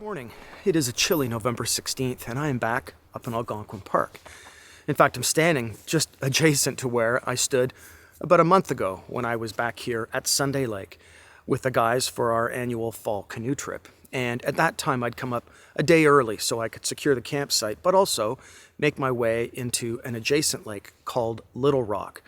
Morning. It is a chilly November 16th and I am back up in Algonquin Park. In fact, I'm standing just adjacent to where I stood about a month ago when I was back here at Sunday Lake with the guys for our annual fall canoe trip. And at that time I'd come up a day early so I could secure the campsite, but also make my way into an adjacent lake called Little Rock.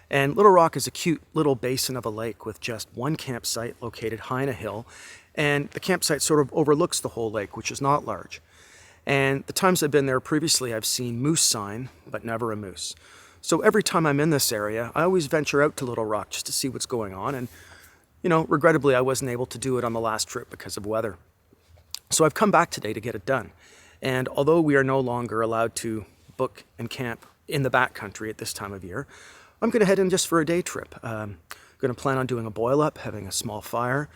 And Little Rock is a cute little basin of a lake with just one campsite located high in a hill. And the campsite sort of overlooks the whole lake, which is not large. And the times I've been there previously, I've seen moose sign, but never a moose. So every time I'm in this area, I always venture out to Little Rock just to see what's going on. And, regrettably, I wasn't able to do it on the last trip because of weather. So I've come back today to get it done. And although we are no longer allowed to book and camp in the backcountry at this time of year, I'm going to head in just for a day trip. I'm going to plan on doing a boil up, having a small fire,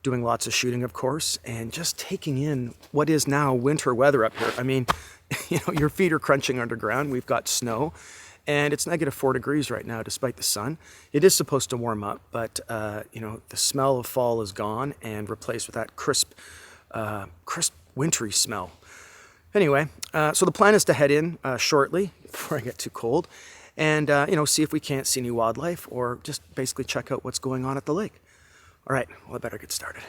doing lots of shooting, of course, and just taking in what is now winter weather up here. I mean, your feet are crunching underground. We've got snow, and it's -4 degrees right now, despite the sun. It is supposed to warm up, but, the smell of fall is gone and replaced with that crisp, wintry smell. Anyway, so the plan is to head in shortly before I get too cold and, see if we can't see any wildlife or just basically check out what's going on at the lake. All right, well, I better get started.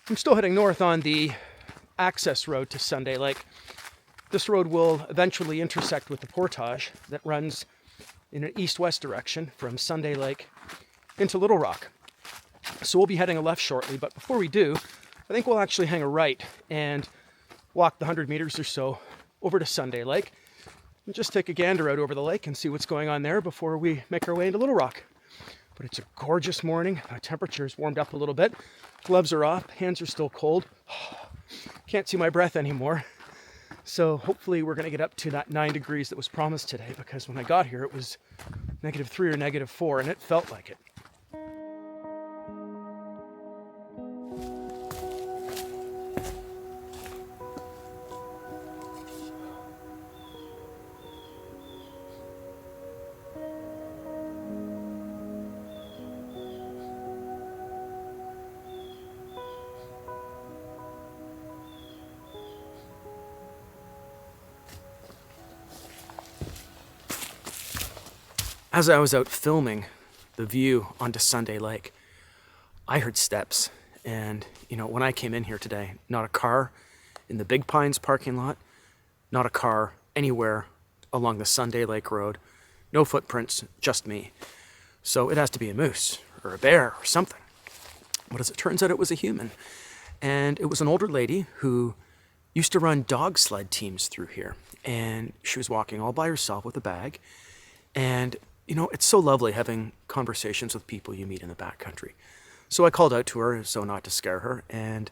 I'm still heading north on the access road to Sunday Lake. This road will eventually intersect with the portage that runs in an east-west direction from Sunday Lake into Little Rock. So we'll be heading a left shortly, but before we do, I think we'll actually hang a right and walk the 100 meters or so over to Sunday Lake and just take a gander out over the lake and see what's going on there before we make our way into Little Rock. But it's a gorgeous morning. The temperature's warmed up a little bit. Gloves are off, hands are still cold. Can't see my breath anymore. So hopefully we're going to get up to that 9 degrees that was promised today, because when I got here it was -3 or -4 and it felt like it. As I was out filming the view onto Sunday Lake, I heard steps. And, when I came in here today, not a car in the Big Pines parking lot, not a car anywhere along the Sunday Lake Road, no footprints, just me. So it has to be a moose or a bear or something. But as it turns out, it was a human. And it was an older lady who used to run dog sled teams through here. And she was walking all by herself with a bag. And it's so lovely having conversations with people you meet in the backcountry. So I called out to her so not to scare her, and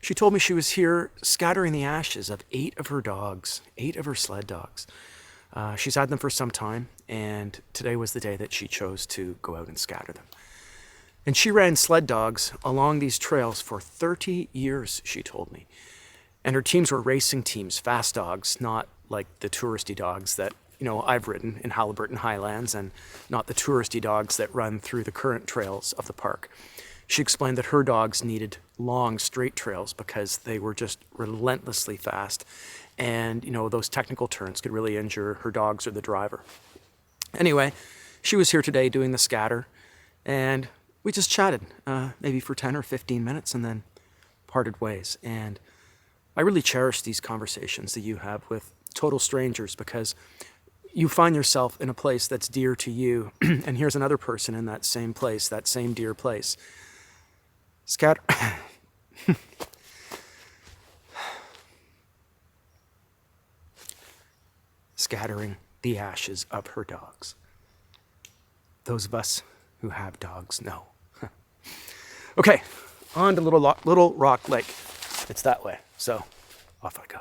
she told me she was here scattering the ashes of 8 of her dogs, 8 of her sled dogs. She's had them for some time, and today was the day that she chose to go out and scatter them. And she ran sled dogs along these trails for 30 years, she told me. And her teams were racing teams, fast dogs, not like the touristy dogs that I've ridden in Halliburton Highlands, and not the touristy dogs that run through the current trails of the park. She explained that her dogs needed long, straight trails because they were just relentlessly fast. And, those technical turns could really injure her dogs or the driver. Anyway, she was here today doing the scatter, and we just chatted, maybe for 10 or 15 minutes, and then parted ways. And I really cherish these conversations that you have with total strangers, because you find yourself in a place that's dear to you, and here's another person in that same place, that same dear place. Scattering the ashes of her dogs. Those of us who have dogs know. Okay, on to Little Rock Lake. It's that way, so off I go.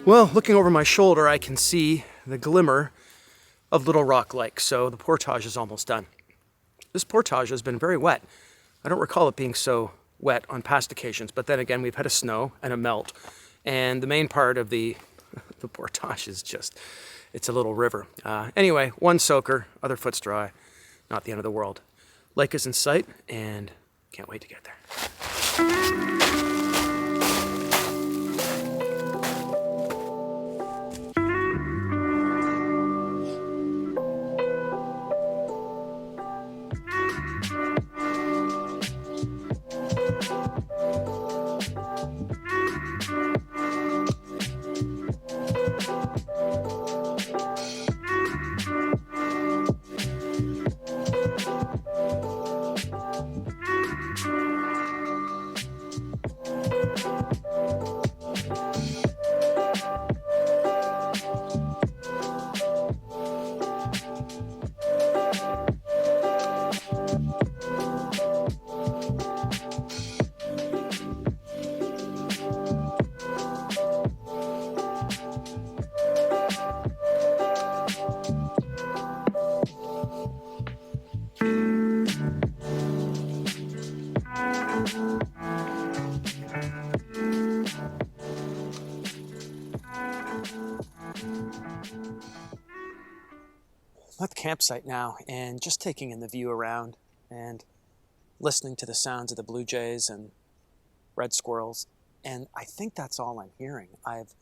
Well, looking over my shoulder, I can see the glimmer of Little Rock Lake, so the portage is almost done. This portage has been very wet. I don't recall it being so wet on past occasions, but then again, we've had a snow and a melt, and the main part of the portage is just, it's a little river. Anyway, one soaker, other foot's dry, not the end of the world. Lake is in sight, and can't wait to get there. I'm at the campsite now and just taking in the view around and listening to the sounds of the blue jays and red squirrels, and I think that's all I'm hearing. I've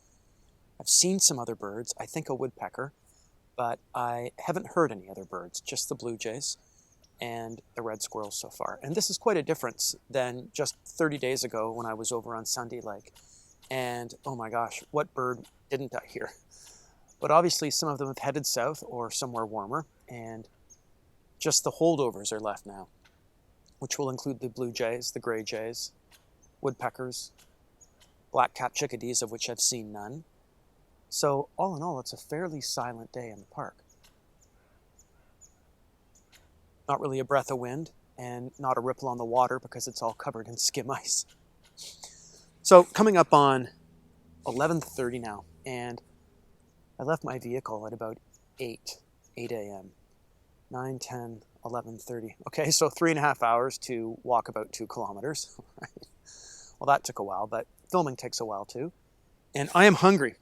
seen some other birds, I think a woodpecker, but I haven't heard any other birds, just the blue jays and the red squirrels so far. And this is quite a difference than just 30 days ago when I was over on Sunday Lake. And oh my gosh, what bird didn't I hear? But obviously some of them have headed south or somewhere warmer, and just the holdovers are left now, which will include the blue jays, the gray jays, woodpeckers, black-capped chickadees, of which I've seen none. So all in all, it's a fairly silent day in the park. Not really a breath of wind, and not a ripple on the water because it's all covered in skim ice. So coming up on 11:30 now, and I left my vehicle at about 8 a.m. 9, 10, 11:30. Okay, so 3.5 hours to walk about 2 kilometers. Well, that took a while, but filming takes a while too. And I am hungry.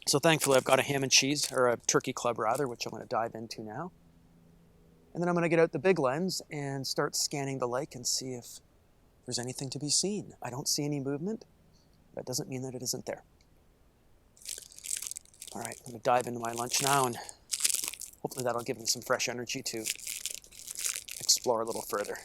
So thankfully I've got a ham and cheese, or a turkey club rather, which I'm going to dive into now. And then I'm going to get out the big lens and start scanning the lake and see if there's anything to be seen. I don't see any movement. That doesn't mean that it isn't there. All right, I'm going to dive into my lunch now, and hopefully that'll give me some fresh energy to explore a little further.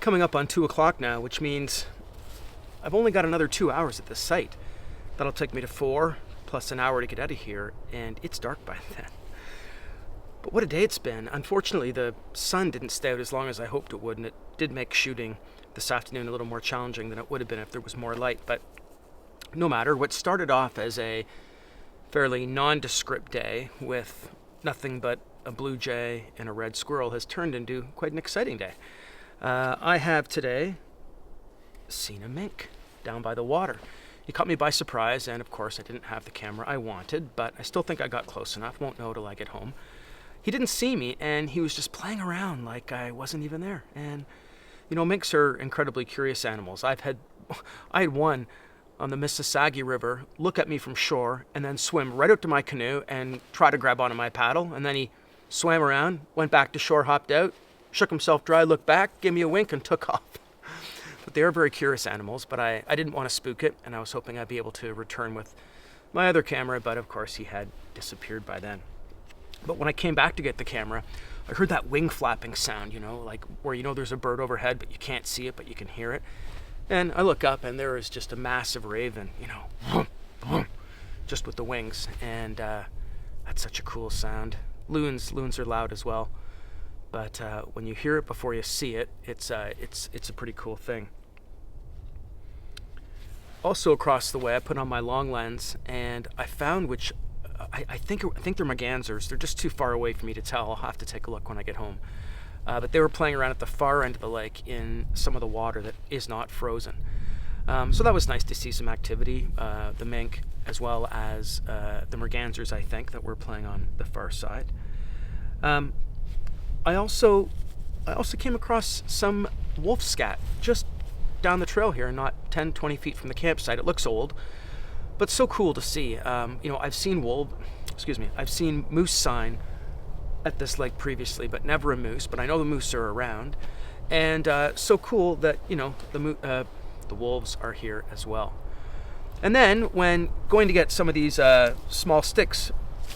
coming up on 2 o'clock now, which means I've only got another 2 hours at this site. That'll take me to 4, plus an hour to get out of here, and it's dark by then. But what a day it's been. Unfortunately, the sun didn't stay out as long as I hoped it would, and it did make shooting this afternoon a little more challenging than it would have been if there was more light. But no matter, what started off as a fairly nondescript day with nothing but a blue jay and a red squirrel has turned into quite an exciting day. I have today seen a mink down by the water. He caught me by surprise, and of course I didn't have the camera I wanted, but I still think I got close enough. Won't know till I get home. He didn't see me, and he was just playing around like I wasn't even there. And you know, minks are incredibly curious animals. I had one on the Mississauga River look at me from shore and then swim right out to my canoe and try to grab onto my paddle, and then he swam around, went back to shore, hopped out, shook himself dry, looked back, gave me a wink, and took off. But they are very curious animals, but I didn't want to spook it, and I was hoping I'd be able to return with my other camera, but of course he had disappeared by then. But when I came back to get the camera, I heard that wing flapping sound, you know, like where you know there's a bird overhead, but you can't see it, but you can hear it. And I look up, and there is just a massive raven, you know, just with the wings, and that's such a cool sound. Loons are loud as well, but when you hear it before you see it, it's a pretty cool thing. Also across the way, I put on my long lens, and I found, which I think they're mergansers. They're just too far away for me to tell. I'll have to take a look when I get home. But they were playing around at the far end of the lake in some of the water that is not frozen. So that was nice to see some activity. The mink, as well as the mergansers, I think, that were playing on the far side. I also came across some wolf scat just down the trail here, not 10, 20 feet from the campsite. It looks old, but so cool to see. You know, I've seen moose sign at this lake previously, but never a moose. But I know the moose are around, and so cool that, you know, the wolves are here as well. And then when going to get some of these small sticks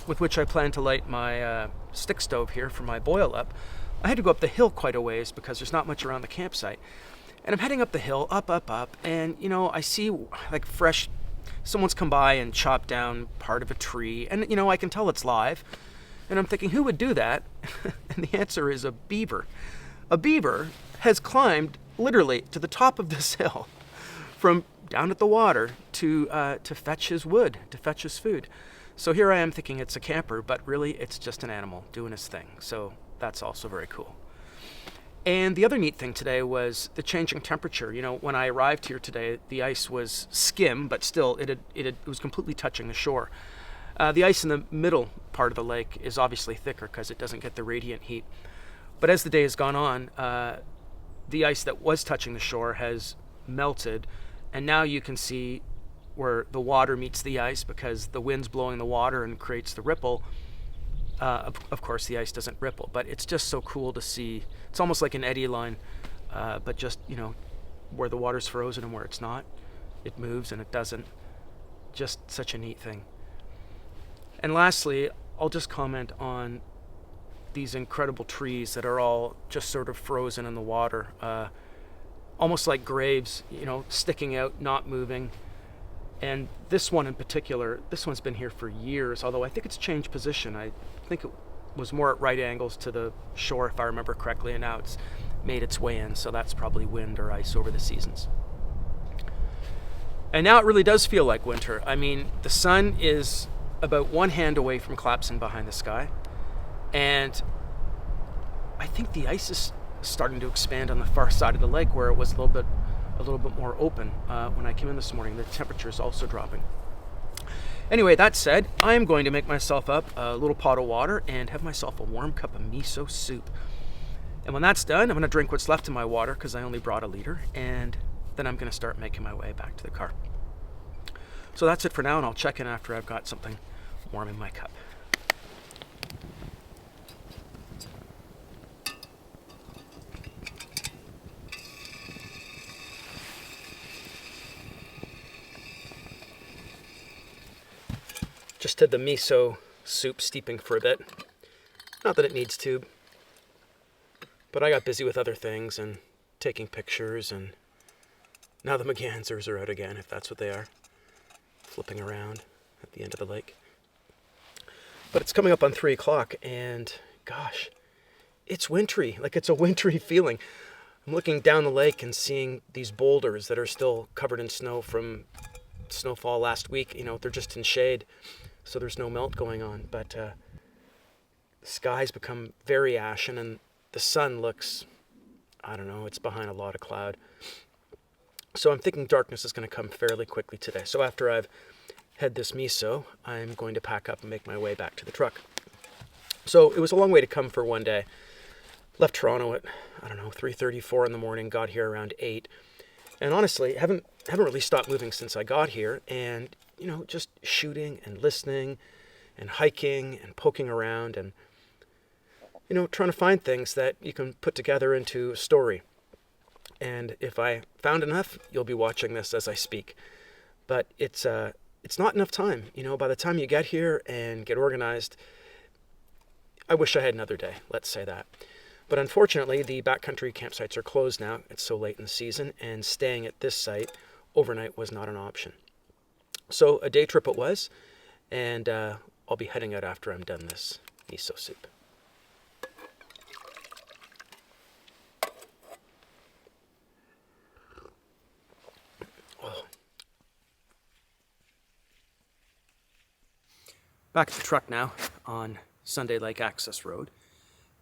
with which I plan to light my stick stove here for my boil up, I had to go up the hill quite a ways because there's not much around the campsite. And I'm heading up the hill, up, and you know, I see like someone's come by and chopped down part of a tree, and you know, I can tell it's live. And I'm thinking, who would do that? And the answer is a beaver. A beaver has climbed literally to the top of this hill from down at the water to fetch his wood, to fetch his food. So here I am thinking it's a camper, but really it's just an animal doing his thing. So that's also very cool. And the other neat thing today was the changing temperature. You know, when I arrived here today, the ice was skim, but still it was completely touching the shore. The ice in the middle part of the lake is obviously thicker because it doesn't get the radiant heat. But as the day has gone on, the ice that was touching the shore has melted, and now you can see where the water meets the ice because the wind's blowing the water and creates the ripple. Of course, the ice doesn't ripple, but it's just so cool to see. It's almost like an eddy line, but just, you know, where the water's frozen and where it's not. It moves and it doesn't. Just such a neat thing. And lastly, I'll just comment on these incredible trees that are all just sort of frozen in the water, almost like graves, you know, sticking out, not moving. And this one in particular, this one's been here for years, although I think it's changed position. I think it was more at right angles to the shore, if I remember correctly, and now it's made its way in, so that's probably wind or ice over the seasons. And now it really does feel like winter. I mean, the sun is about one hand away from collapsing behind the sky, and I think the ice is starting to expand on the far side of the lake where it was a little bit more open when I came in this morning. The temperature is also dropping. Anyway, that said, I am going to make myself up a little pot of water and have myself a warm cup of miso soup. And when that's done, I'm going to drink what's left in my water because I only brought a liter, and then I'm going to start making my way back to the car. So that's it for now, and I'll check in after I've got something warm in my cup. Just had the miso soup steeping for a bit. Not that it needs to, but I got busy with other things and taking pictures, and now the mergansers are out again, if that's what they are, flipping around at the end of the lake. But it's coming up on 3 o'clock, and gosh, it's wintry. Like, it's a wintry feeling. I'm looking down the lake and seeing these boulders that are still covered in snow from snowfall last week. You know, they're just in shade, so there's no melt going on. But the sky's become very ashen, and the sun looks, I don't know, it's behind a lot of cloud. So I'm thinking darkness is going to come fairly quickly today. So after I've had this miso, I'm going to pack up and make my way back to the truck. So it was a long way to come for one day. Left Toronto at, I don't know, 3:34 in the morning, got here around 8. And honestly, haven't really stopped moving since I got here. And, you know, just shooting and listening and hiking and poking around and, you know, trying to find things that you can put together into a story. And if I found enough, you'll be watching this as I speak. But it's not enough time. You know, by the time you get here and get organized, I wish I had another day, let's say that. But unfortunately, the backcountry campsites are closed now. It's so late in the season, and staying at this site overnight was not an option. So a day trip it was, and I'll be heading out after I'm done this miso soup. Oh. Back at the truck now on Sunday Lake Access Road.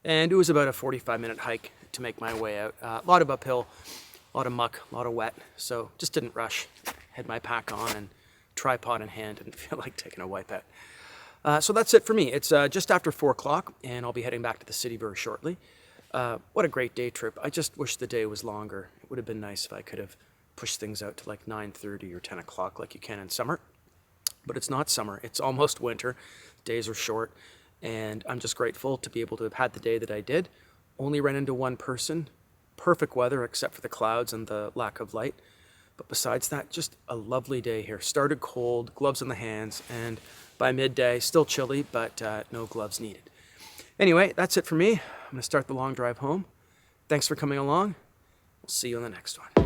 And it was about a 45-minute hike to make my way out. A lot of uphill, a lot of muck, a lot of wet. So just didn't rush. Had my pack on and tripod in hand. Didn't feel like taking a wipe out. So that's it for me. It's just after 4 o'clock, and I'll be heading back to the city very shortly. What a great day trip. I just wish the day was longer. It would have been nice if I could have pushed things out to like 9:30 or 10 o'clock like you can in summer. But it's not summer. It's almost winter. Days are short. And I'm just grateful to be able to have had the day that I did. Only ran into one person. Perfect weather except for the clouds and the lack of light. But besides that, just a lovely day here. Started cold, gloves in the hands, and by midday, still chilly, but no gloves needed. Anyway, that's it for me. I'm going to start the long drive home. Thanks for coming along. We'll see you on the next one.